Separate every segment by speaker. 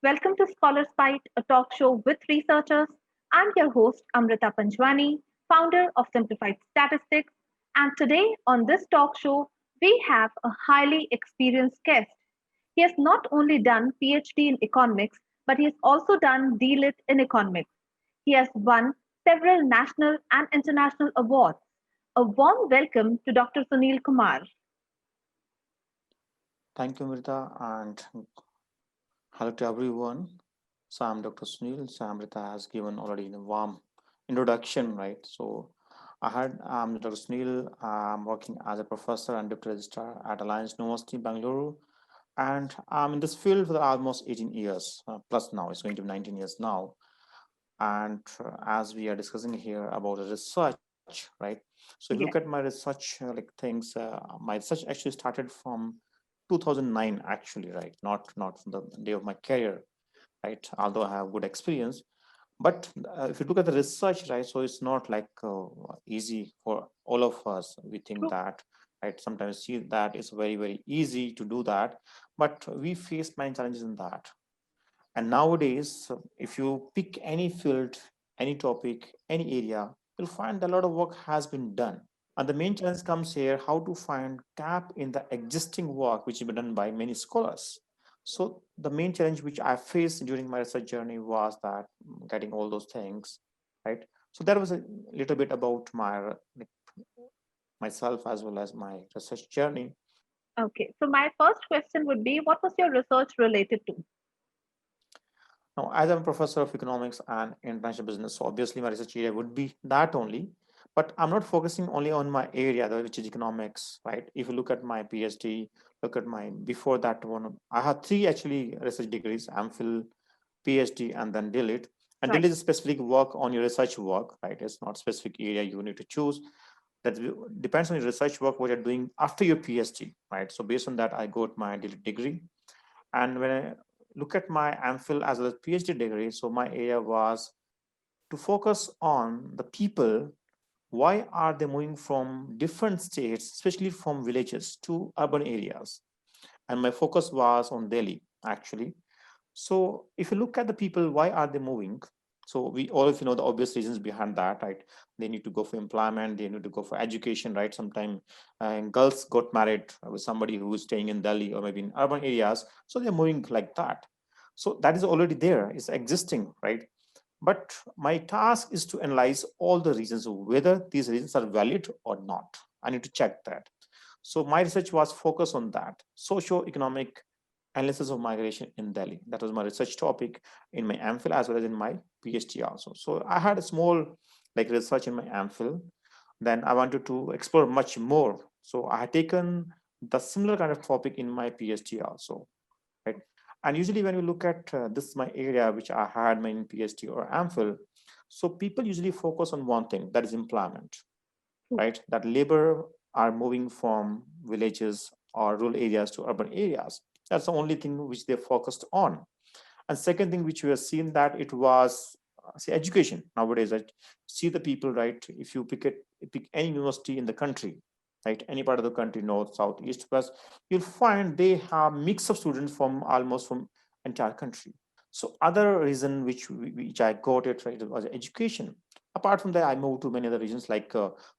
Speaker 1: Welcome to ScholarsByte, a talk show with researchers. I'm your host, Amrita Panjwani, founder of Simplified Statistics. And today on this talk show, we have a highly experienced guest. He has not only done PhD in economics, but he has also done D.Litt in economics. He has won several national and international awards. A warm welcome to Dr. Sunil Kumar.
Speaker 2: Thank you, Amrita, and hello to everyone. So I'm Dr. Sunil. So Amrita has given already a warm introduction, right? So I'm Dr. Sunil. I'm working as a professor and deputy registrar at Alliance University, Bengaluru, and I'm in this field for almost 18 years plus now. It's going to be 19 years now. And as we are discussing here about the research, right? So if you look at
Speaker 1: Yes.
Speaker 2: my research, my research actually started from 2009, actually, right? Not from the day of my career, right? Although I have good experience, but if you look at the research, right, so it's not like easy for all of us. We think
Speaker 1: True.
Speaker 2: that, right, sometimes see that it's very easy to do that, but we face many challenges in that. And nowadays, if you pick any field, any topic, any area, you'll find a lot of work has been done. And the main challenge comes here, how to find gap in the existing work which has been done by many scholars. So the main challenge which I faced during my research journey was that getting all those things, right? So that was a little bit about myself as well as my research journey.
Speaker 1: Okay. So my first question would be, what was your research related to?
Speaker 2: Now, as I'm a professor of economics and international business, so obviously my research area would be that only. But I'm not focusing only on my area, which is economics, right? If you look at my PhD, look at my before that one, I have three actually research degrees: MPhil, PhD, and then D.Litt. And
Speaker 1: Right.
Speaker 2: D.Litt is specific work on your research work, right? It's not specific area you need to choose. That depends on your research work, what you're doing after your PhD, right? So based on that, I got my D.Litt degree. And when I look at my MPhil as well as PhD degree, so my area was to focus on the people. Why are they moving from different states, especially from villages to urban areas? And my focus was on Delhi, actually. So if you look at the people, why are they moving? So we all of you know the obvious reasons behind that, right? They need to go for employment, they need to go for education, right? Sometimes girls got married with somebody who is staying in Delhi or maybe in urban areas, so they're moving like that. So that is already there, it's existing, right? But my task is to analyze all the reasons, whether these reasons are valid or not. I need to check that. So my research was focused on that socio-economic analysis of migration in Delhi. That was my research topic in my MPhil as well as in my PhD also. So I had a small research in my MPhil. Then I wanted to explore much more. So I had taken the similar kind of topic in my PhD also, right? And usually when you look at this my area which I had my PhD or MPhil, so people usually focus on one thing, that is employment,
Speaker 1: True.
Speaker 2: right? That labor are moving from villages or rural areas to urban areas. That's the only thing which they focused on. And second thing which we have seen that it was say education. Nowadays I see the people, right? If you pick any university in the country, right, any part of the country, north, south, east, west, you'll find they have mix of students from almost from entire country. So other reason which I got it right was education. Apart from that, I moved to many other regions like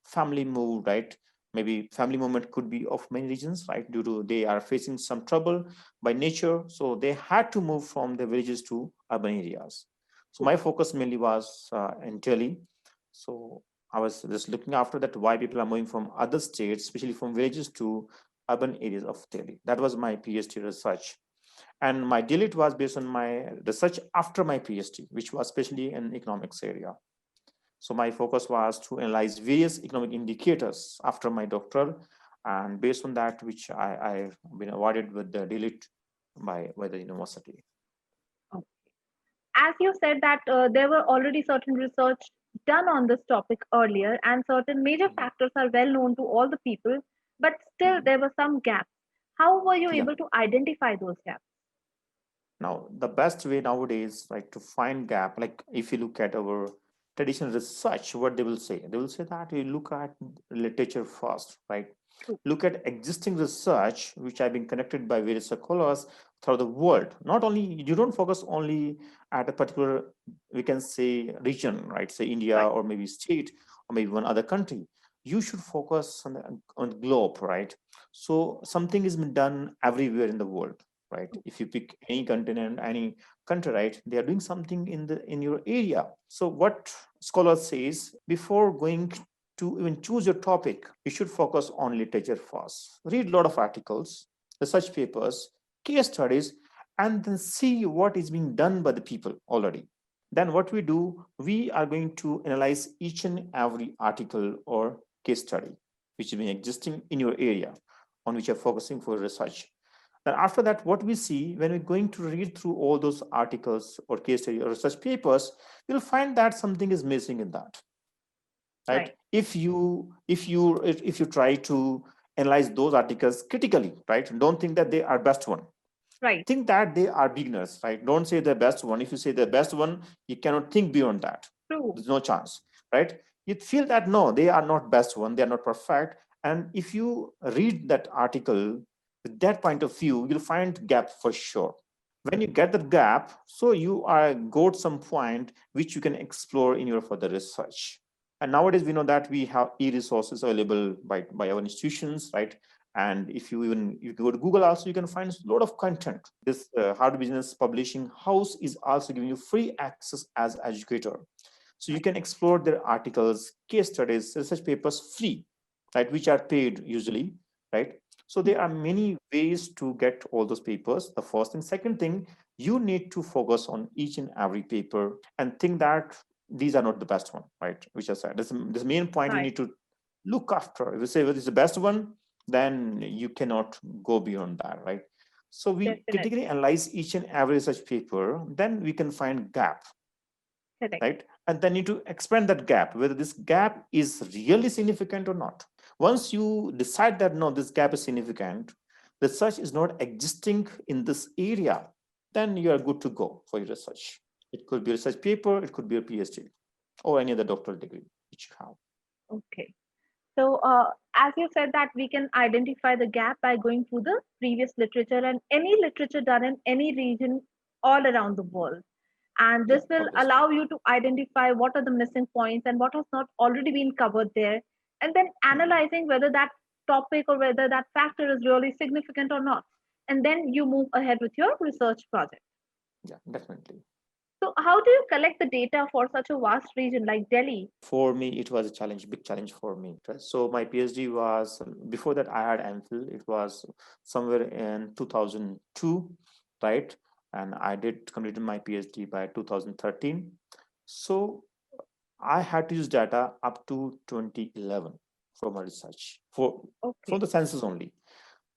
Speaker 2: family move, right? Maybe family movement could be of many regions, right? Due to they are facing some trouble by nature, so they had to move from the villages to urban areas. So my focus mainly was in Delhi. So I was just looking after that why people are moving from other states, especially from villages to urban areas of Delhi. That was my PhD research. And my D.Litt was based on my research after my PhD, which was especially in economics area. So my focus was to analyze various economic indicators after my doctoral, and based on that, which I've been awarded with the D.Litt by the university.
Speaker 1: Okay. As you said that there were already certain research done on this topic earlier, and certain major
Speaker 2: Mhm.
Speaker 1: factors are well known to all the people, but still
Speaker 2: Mhm.
Speaker 1: there were some gaps. How were you
Speaker 2: Yeah.
Speaker 1: able to identify those gaps?
Speaker 2: Now the best way nowadays, like to find gap, like if you look at our traditional research, what they will say? They will say that you look at literature first, right?
Speaker 1: True.
Speaker 2: Look at existing research which have been conducted by various scholars throughout the world. Not only, you don't focus only at a particular, we can say, region, right? Say India,
Speaker 1: Right.
Speaker 2: or maybe state, or maybe one other country. You should focus on the globe, right? So something is been done everywhere in the world, right? If you pick any continent, any country, right, they are doing something in your area. So what scholars says, before going to even choose your topic, you should focus on literature first. Read a lot of articles, research papers, case studies, and then see what is being done by the people already. Then what we do, we are going to analyze each and every article or case study which has been existing in your area on which you're focusing for research. Then after that, what we see when we're going to read through all those articles or case study or research papers, you'll find that something is missing in that, right?
Speaker 1: Right.
Speaker 2: If you try to analyze those articles critically, right, don't think that they are best one.
Speaker 1: Right.
Speaker 2: Think that they are beginners, right? Don't say the best one. If you say the best one, you cannot think beyond that.
Speaker 1: True.
Speaker 2: There's no chance, right? You feel that no, they are not best one, they are not perfect. And if you read that article with that point of view, you'll find gap for sure. When you get the gap, so you are got some point which you can explore in your further research. And nowadays we know that we have e-resources available by our institutions, right? And if you go to Google also, you can find a lot of content. This Hard Business Publishing House is also giving you free access as educator. So you
Speaker 1: Right.
Speaker 2: can explore their articles, case studies, research papers free, right? Which are paid usually, right? So there are many ways to get all those papers. The first and second thing, you need to focus on each and every paper and think that these are not the best one, right? Which I said, this main point you
Speaker 1: Right.
Speaker 2: need to look after. If you say, well, it's the best one, then you cannot go beyond that, right? So we critically
Speaker 1: Definitely.
Speaker 2: analyze each and every research paper, then we can find gap,
Speaker 1: Correct.
Speaker 2: right? And then need to expand that gap, whether this gap is really significant or not. Once you decide that no, this gap is significant, research is not existing in this area, then you are good to go for your research. It could be a research paper, it could be a PhD, or any other doctoral degree which you have.
Speaker 1: Okay. So, as you said, that we can identify the gap by going through the previous literature and any literature done in any region all around the world. And
Speaker 2: Yeah,
Speaker 1: this will
Speaker 2: obviously.
Speaker 1: allow you to identify what are the missing points and what has not already been covered there. And then
Speaker 2: Mhm.
Speaker 1: analyzing whether that topic or whether that factor is really significant or not. And then you move ahead with your research project.
Speaker 2: Yeah, definitely.
Speaker 1: So, how do you collect the data for such a vast region like Delhi?
Speaker 2: For me, it was a challenge, big challenge for me, right? So my PhD was, before that I had MPhil. It was somewhere in 2002, right? And I did completed my PhD by 2013. So I had to use data up to 2011 for my research, for
Speaker 1: Okay.
Speaker 2: the census only.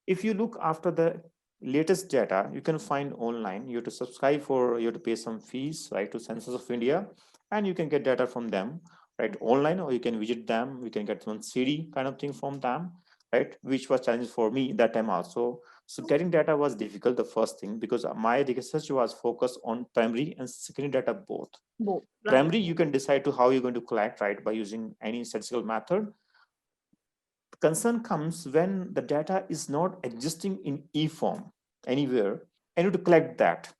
Speaker 2: If you look after the latest data, you can find online. You have to subscribe for, you have to pay some fees, right, to Census of India, and you can get data from them, right, online, or you can visit them. We can get one CD kind of thing from them, right, which was challenge for me that time also. So getting data was difficult, the first thing, because my research was focused on primary and secondary data both.
Speaker 1: Both. Right.
Speaker 2: Primary, you can decide to how you're going to collect, right, by using any statistical method. Concern comes when the data is not existing in e-form anywhere. I need to collect that.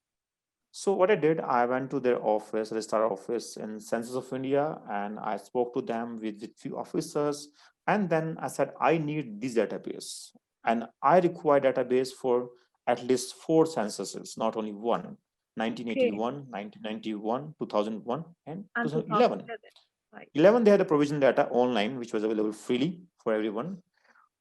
Speaker 2: So what I did, I went to their office, registrar office in Census of India, and I spoke to them with few officers. And then I said, I need this database. And I require database for at least 4 censuses, not only one,
Speaker 1: Okay.
Speaker 2: 1981, 1991, 2001, and
Speaker 1: And
Speaker 2: 2011.
Speaker 1: 2011. Right.
Speaker 2: 11, they had the provision data online, which was available freely for everyone.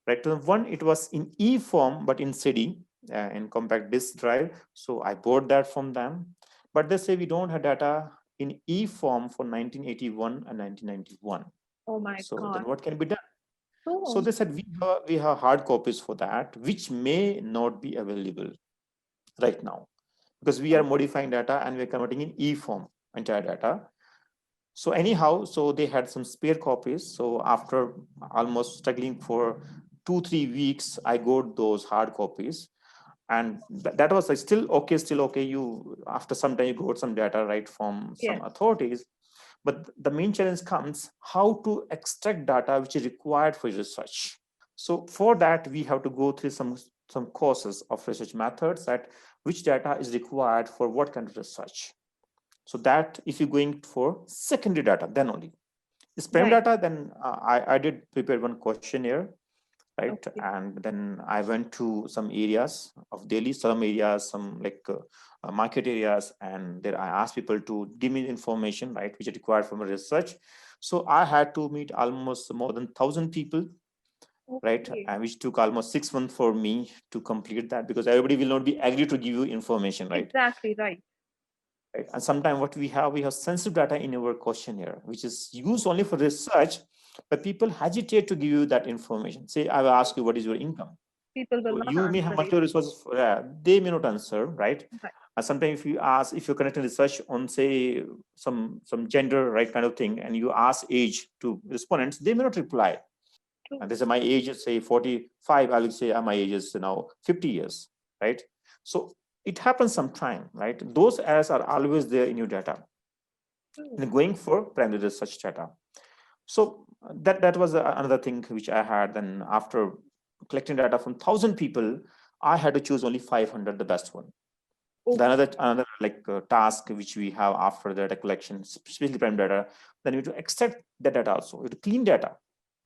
Speaker 2: Right, to one, it was in e form but in CD, in compact disk drive. So I bought that from them, but they say we don't have data in e form for 1981 and 1991.
Speaker 1: Oh my
Speaker 2: So then
Speaker 1: God.
Speaker 2: what can be done? So
Speaker 1: So,
Speaker 2: they said we have hard copies for that, which may not be available right now, because we are
Speaker 1: okay.
Speaker 2: modifying data and we're converting in e form entire data. So anyhow, so they had some spare copies. So after almost struggling for 2-3 weeks, I got those hard copies, and that was like still okay. You, after some time, you got some data right from some
Speaker 1: Yes.
Speaker 2: authorities, But the main challenge comes how to extract data which is required for research. So for that, we have to go through some courses of research methods, that which data is required for what kind of research. So that if you're going for secondary data, then only. This primary
Speaker 1: Right.
Speaker 2: data, then I did prepare one questionnaire, right?
Speaker 1: Okay.
Speaker 2: And then I went to some areas of Delhi, some areas, some like market areas, and there I asked people to give me information, right, which is required for my research. So I had to meet almost more than 1,000 people, right,
Speaker 1: Okay.
Speaker 2: and which took almost 6 months for me to complete that, because everybody will not be agree to give you information, right?
Speaker 1: Exactly. Right.
Speaker 2: Right. And sometimes what we have sensitive data in our questionnaire, which is used only for research, but people hesitate to give you that information. Say, I will ask you, what is your income?
Speaker 1: People will
Speaker 2: So
Speaker 1: not
Speaker 2: you may have
Speaker 1: answer it.
Speaker 2: multiple resources for that. They may not answer, right?
Speaker 1: Right.
Speaker 2: And sometimes if you ask, if you're conducting research on, say, some gender, right, kind of thing, and you ask age to respondents, they may not reply.
Speaker 1: True.
Speaker 2: And they say, my age is, say, 45. I will say, my age is now 50 years, right? So it happens sometime, right? Those errors are always there in your data,
Speaker 1: True.
Speaker 2: and going for primary research data. So that was another thing which I had. Then after collecting data from 1,000 people, I had to choose only 500, the best one. The
Speaker 1: Okay.
Speaker 2: another like task which we have after the data collection, especially primary data, then you have to extract the data also. You have to clean data.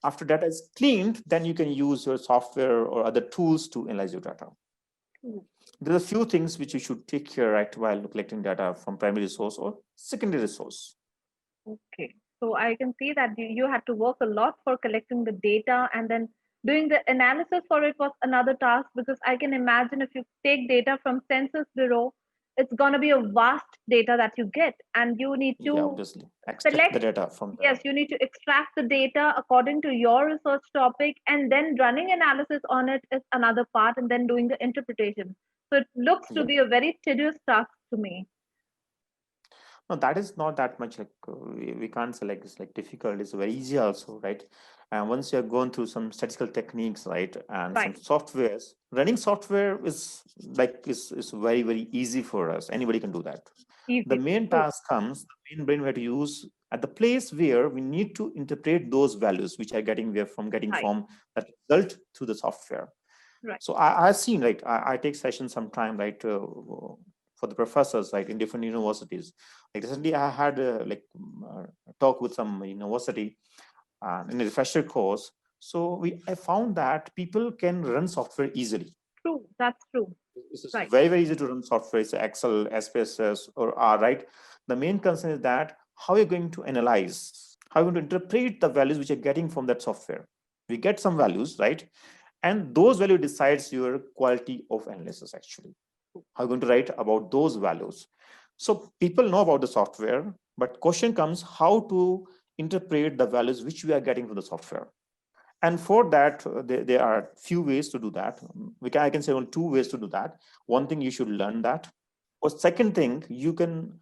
Speaker 2: After data is cleaned, then you can use your software or other tools to analyze your data.
Speaker 1: True.
Speaker 2: There are a few things which you should take care, right, while collecting data from primary resource or secondary resource.
Speaker 1: Okay. So I can see that you had to work a lot for collecting the data, and then doing the analysis for it was another task, because I can imagine if you take data from Census Bureau, it's going to be a vast data that you get, and you need
Speaker 2: Yeah,
Speaker 1: to
Speaker 2: obviously. Extract the
Speaker 1: select.
Speaker 2: data from
Speaker 1: Yes,
Speaker 2: there.
Speaker 1: you need to extract the data according to your research topic, and then running analysis on it is another part, and then doing the interpretation. So it looks to
Speaker 2: Yeah.
Speaker 1: be a very tedious task to me.
Speaker 2: No, that is not that much like we can't say like it's like difficult. It's very easy also, right? And once you have gone through some statistical techniques, right, and some
Speaker 1: Right.
Speaker 2: softwares, running software is like is very easy for us. Anybody can do that. The
Speaker 1: Easy.
Speaker 2: main
Speaker 1: True.
Speaker 2: task comes, the main brain we have to use at the place where we need to interpret those values which are getting we are from getting
Speaker 1: Right.
Speaker 2: from that result through the software.
Speaker 1: Right.
Speaker 2: So I've seen, right, I take sessions sometime, right, for the professors, right, in different universities. Like recently I had a talk with some university in a refresher course. So I found that people can run software easily.
Speaker 1: True. That's true.
Speaker 2: This is
Speaker 1: Right.
Speaker 2: very easy to run software. It's Excel, SPSS, or R, right? The main concern is that how you're going to analyze, how you're going to interpret the values which you're getting from that software. We get some values, right? And those value decides your quality of analysis actually. How you're going to write about those values. So people know about the software, but question comes how to interpret the values which we are getting from the software. And for that, there are few ways to do that. I can say on two ways to do that. One thing, you should learn that. Or second thing, you can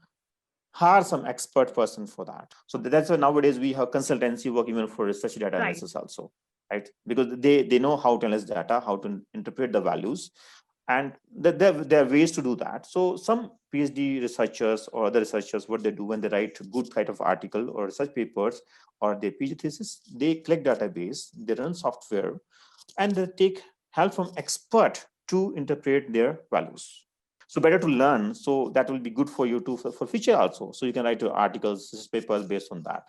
Speaker 2: hire some expert person for that. So that's why nowadays we have consultancy work even for research data
Speaker 1: Right.
Speaker 2: analysis also, right? Because they know how to analyze data, how to interpret the values, and there are ways to do that. So some PhD researchers or other researchers, what they do when they write good kind of article or research papers or their PhD thesis, they collect database, they run software, and they take help from expert to interpret their values. So better to learn, so that will be good for you too for future also. So you can write your articles, papers based on that.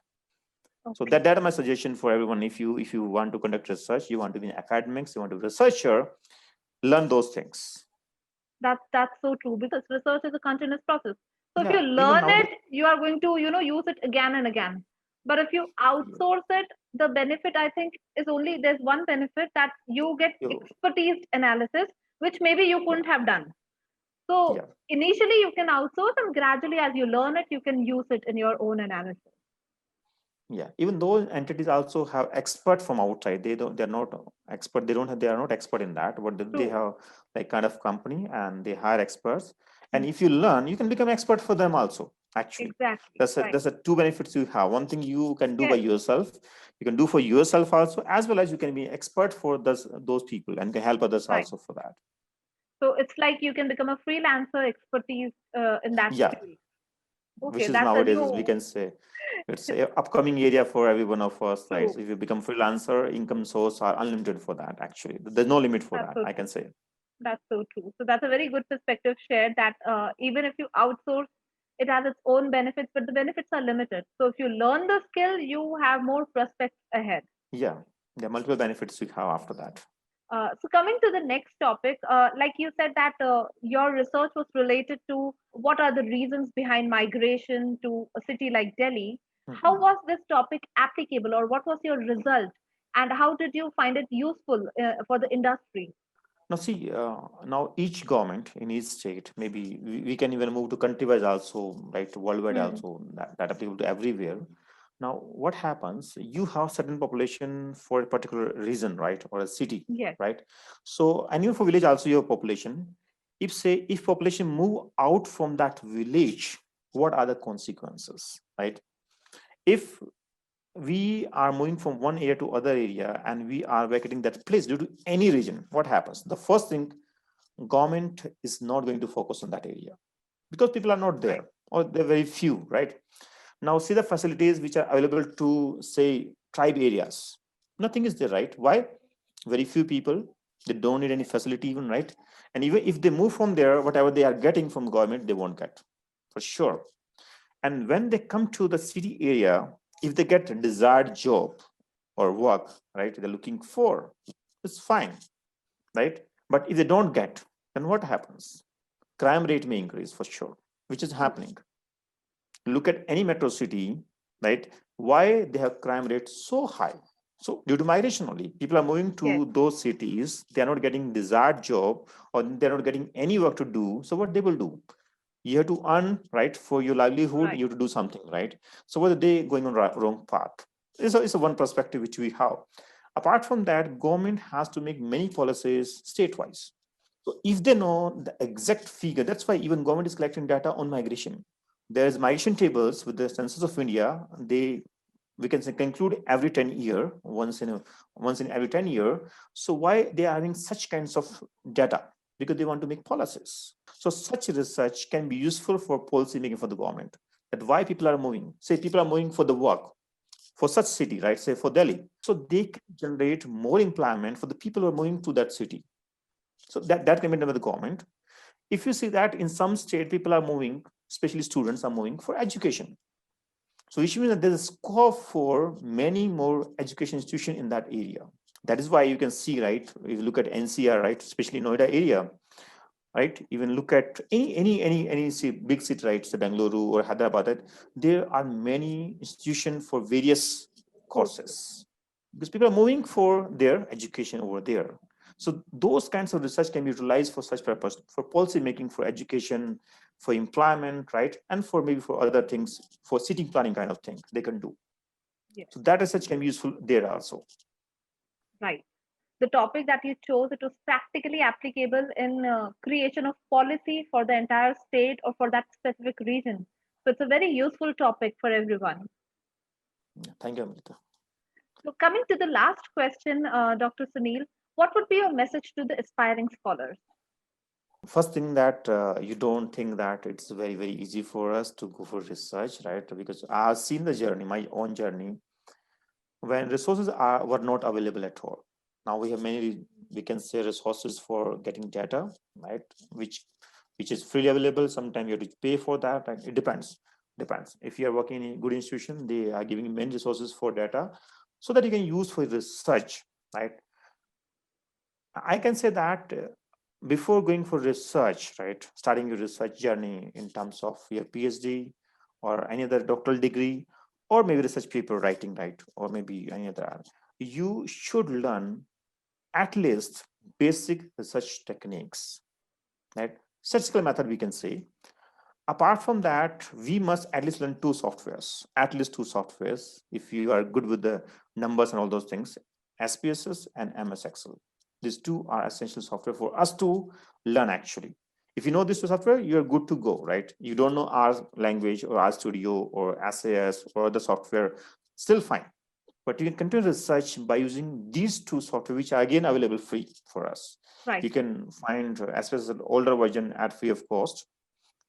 Speaker 2: So
Speaker 1: Okay.
Speaker 2: that is my suggestion for everyone. If you want to conduct research, you want to be in academics, you want to be a researcher, learn those things.
Speaker 1: That's so true, because research is a continuous process. So if you
Speaker 2: Yeah, even
Speaker 1: learn
Speaker 2: nowadays.
Speaker 1: it, you are going to use it again and again. But if you outsource it, the benefit, I think, is only there's one benefit, that you get
Speaker 2: you,
Speaker 1: expertise analysis, which maybe you
Speaker 2: yeah,
Speaker 1: couldn't have done. So
Speaker 2: yeah.
Speaker 1: initially you can outsource, and gradually as you learn it, you can use it in your own analysis.
Speaker 2: Yeah, even those entities also have expert from outside. They're not expert. They are not expert in that, but they
Speaker 1: True.
Speaker 2: have like kind of company and they hire experts. And
Speaker 1: Hmm.
Speaker 2: if you learn, you can become expert for them also. Actually,
Speaker 1: Exactly. Right.
Speaker 2: that's a two benefits you have. One thing you can do by
Speaker 1: Yes.
Speaker 2: yourself, you can do for yourself also, as well as you can be expert for those people and can help others
Speaker 1: Right.
Speaker 2: also for that.
Speaker 1: So it's like you can become a freelancer expertise in that
Speaker 2: Yeah,
Speaker 1: field. Okay,
Speaker 2: which is
Speaker 1: that's a
Speaker 2: nowadays, we
Speaker 1: new,
Speaker 2: can say, it's a upcoming area for every one of us, right?
Speaker 1: true.
Speaker 2: So if you become freelancer, income source are unlimited for that. Actually, there's no limit for
Speaker 1: That's
Speaker 2: that,
Speaker 1: so
Speaker 2: I can
Speaker 1: true.
Speaker 2: say.
Speaker 1: That's so true. So that's a very good perspective shared that even if you outsource, it has its own benefits, but the benefits are limited. So if you learn the skill, you have more prospects ahead.
Speaker 2: Yeah, there are multiple benefits we have after that.
Speaker 1: So coming to the next topic, like you said that your research was related to what are the reasons behind migration to a city like Delhi. How
Speaker 2: Mhm.
Speaker 1: was this topic applicable, or what was your result, and how did you find it useful for the industry?
Speaker 2: Now, see, now each government in each state, maybe we can even move to country-wise also, right, worldwide
Speaker 1: Hmm.
Speaker 2: also, that applicable to everywhere. Now, what happens? You have certain population for a particular region, right, or a city,
Speaker 1: Yes,
Speaker 2: right? So, and even for village also, your population. If population move out from that village, what are the consequences, right? If we are moving from one area to other area and we are vacating that place due to any reason, what happens? The first thing, government is not going to focus on that area because people are not
Speaker 1: right,
Speaker 2: there or they're very few, right? Now see the facilities which are available to say tribe areas, nothing is there, right? Why? Very few people, they don't need any facility even, right? And even if they move from there, whatever they are getting from government they won't get for sure. And when they come to the city area, if they get a desired job or work, right, they're looking for, it's fine, right? But if they don't get, then what happens? Crime rate may increase for sure, which is
Speaker 1: true.
Speaker 2: happening. Look at any metro city, right? Why they have crime rate so high? So due to migration only, people are moving
Speaker 1: Yes,
Speaker 2: to those cities. They are not getting desired job, or they're not getting any work to do. So what they will do? You have to earn, right, for your livelihood.
Speaker 1: right.
Speaker 2: You have to do something, right? So whether they going on wrong path, it's a one perspective which we have. Apart from that, government has to make many policies state-wise. So if they know the exact figure, that's why even government is collecting data on migration. There's migration tables with the census of India. They, we can say, conclude every 10 year, once in every 10 year. So why they are having such kinds of data? Because they want to make policies. So such research can be useful for policy making for the government. That why people are moving. Say people are moving for the work for such city, right? Say for Delhi. So they can generate more employment for the people who are moving to that city. So that can be done by the government. If you see that in some state people are moving, especially students are moving for education, so which means that there's a scope for many more education institutions in that area. That is why you can see, right, if you look at NCR, right, especially Noida area, right, even look at any big city, right, say Bengaluru or Hyderabad, right, there are many institutions for various
Speaker 1: Courses.
Speaker 2: courses because people are moving for their education over there. So those kinds of research can be utilized for such purpose, for policy making, for education, for employment, right, and for maybe for other things, for city planning kind of thing they can do.
Speaker 1: Yes,
Speaker 2: So that research can be useful there also.
Speaker 1: right. The topic that you chose, it was practically applicable in creation of policy for the entire state or for that specific region. So it's a very useful topic for everyone.
Speaker 2: Thank you, Amrita.
Speaker 1: So coming to the last question, Dr. Sunil, what would be your message to the aspiring scholars?
Speaker 2: First thing that you don't think that it's very easy for us to go for research, right? Because I've seen the journey, my own journey, when resources were not available at all. Now we have many, we can say, resources for getting data, right? Which is freely available. Sometimes you have to pay for that, and it depends. If you are working in a good institution, they are giving you many resources for data so that you can use for research, right? I can say that before going for research, right, starting your research journey in terms of your PhD or any other doctoral degree, or maybe research paper writing, right, or maybe any other, you should learn at least basic research techniques, right? Statistical method, we can say. Apart from that, we must at least learn at least two softwares, if you are good with the numbers and all those things, SPSS and MS Excel. These two are essential software for us to learn actually. If you know this software, you're good to go, right? You don't know R language or R Studio or SAS or other software, still fine. But you can continue research by using these two software, which are again available free for us.
Speaker 1: Right.
Speaker 2: You can find SPSS older version at free of cost.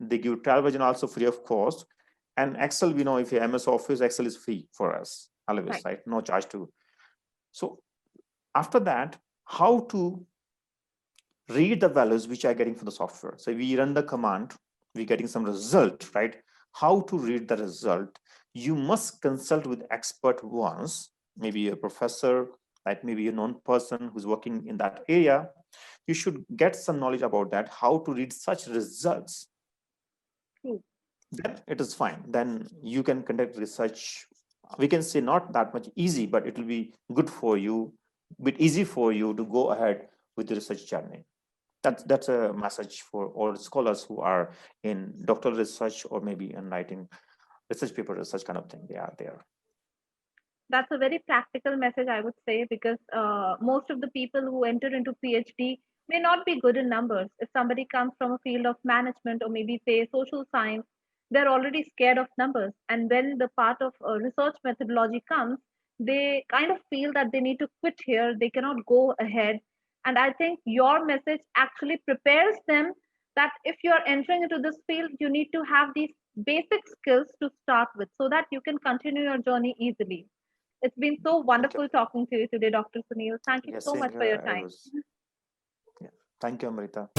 Speaker 2: They give trial version also free of cost. And Excel, we know if you MS Office, Excel is free for us always,
Speaker 1: Right.
Speaker 2: right? No charge to. So after that, how to read the values which are getting from the software. So we run the command, we're getting some result, right? How to read the result? You must consult with expert once, maybe a professor, like maybe a known person who's working in that area. You should get some knowledge about that, how to read such results.
Speaker 1: True.
Speaker 2: Then it is fine. Then you can conduct research. We can say not that much easy, but it will be good for you, bit easy for you to go ahead with the research journey. That's a message for all scholars who are in doctoral research or maybe in writing research paper research kind of thing. They are there.
Speaker 1: That's a very practical message, I would say, because most of the people who enter into PhD may not be good in numbers. If somebody comes from a field of management or maybe say social science, they're already scared of numbers. And when the part of research methodology comes, they kind of feel that they need to quit here. They cannot go ahead. And I think your message actually prepares them that if you're entering into this field, you need to have these basic skills to start with so that you can continue your journey easily. It's been so
Speaker 2: Thank you.
Speaker 1: wonderful talking to you today, Dr. Sunil. Thank you
Speaker 2: Yes,
Speaker 1: so
Speaker 2: same
Speaker 1: much for your
Speaker 2: here. I
Speaker 1: time.
Speaker 2: was. Yeah. Thank you, Amrita.